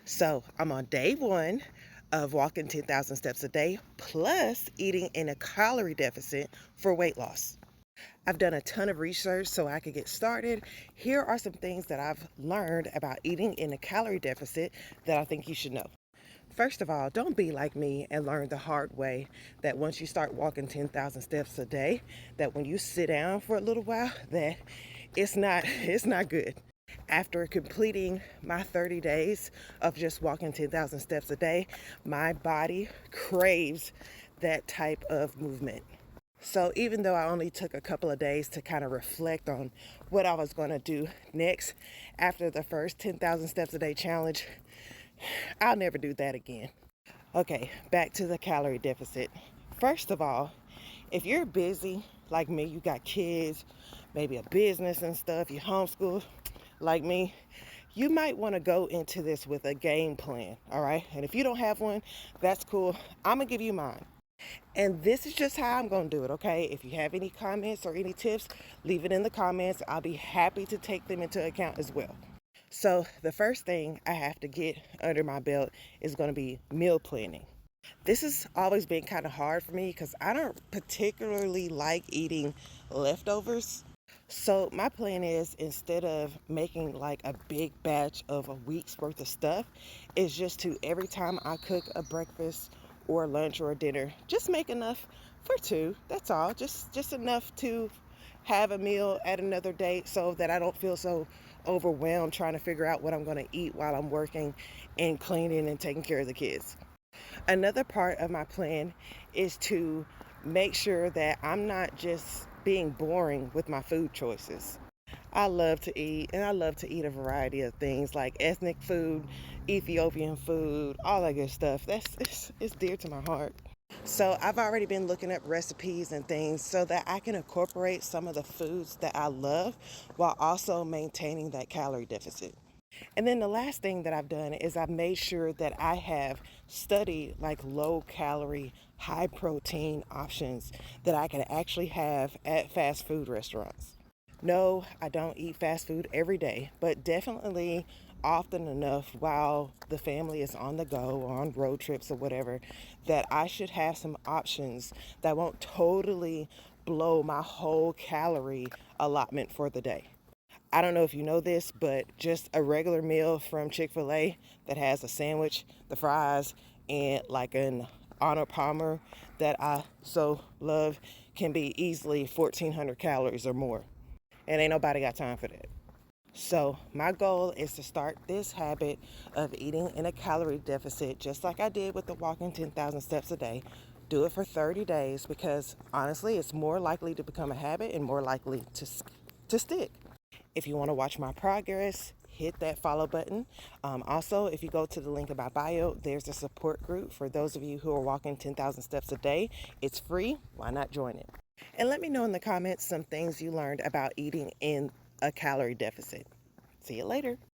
So I'm on day one of walking 10,000 steps a day, plus eating in a calorie deficit for weight loss. I've done a ton of research so I could get started. Here are some things that I've learned about eating in a calorie deficit that I think you should know. First of all, don't be like me and learn the hard way that once you start walking 10,000 steps a day, that when you sit down for a little while, that it's not good. After completing my 30 days of just walking 10,000 steps a day, my body craves that type of movement. So even though I only took a couple of days to kind of reflect on what I was going to do next after the first 10,000 steps a day challenge, I'll never do that again. Okay, back to the calorie deficit. First of all, if you're busy like me, you got kids, maybe a business and stuff, you homeschool like me, you might want to go into this with a game plan, all right? And if you don't have one, that's cool. I'm going to give you mine. And this is just how I'm going to do it, okay? If you have any comments or any tips, leave it in the comments. I'll be happy to take them into account as well. So, the first thing I have to get under my belt is going to be meal planning. This has always been kind of hard for me because I don't particularly like eating leftovers. So my plan is, instead of making like a big batch of a week's worth of stuff, is just to, every time I cook a breakfast or lunch or a dinner, just make enough for two. That's all. Just enough to have a meal at another date so that I don't feel so overwhelmed trying to figure out what I'm going to eat while I'm working and cleaning and taking care of the kids. Another part of my plan is to make sure that I'm not just being boring with my food choices. I love to eat, and I love to eat a variety of things like ethnic food, Ethiopian food, all that good stuff. It's dear to my heart. So I've already been looking up recipes and things so that I can incorporate some of the foods that I love while also maintaining that calorie deficit. And then the last thing that I've done is I've made sure that I have studied like low calorie, high protein options that I can actually have at fast food restaurants. No, I don't eat fast food every day, but definitely often enough while the family is on the go or on road trips or whatever, that I should have some options that won't totally blow my whole calorie allotment for the day. I don't know if you know this, but just a regular meal from Chick-fil-A that has a sandwich, the fries, and like an Arnold Palmer that I so love can be easily 1,400 calories or more. And ain't nobody got time for that. So my goal is to start this habit of eating in a calorie deficit, just like I did with the walking 10,000 steps a day. Do it for 30 days because honestly, it's more likely to become a habit and more likely to stick. If you want to watch my progress, hit that follow button. Also, if you go to the link in my bio, there's a support group for those of you who are walking 10,000 steps a day. It's free. Why not join it? And let me know in the comments some things you learned about eating in a calorie deficit. See you later.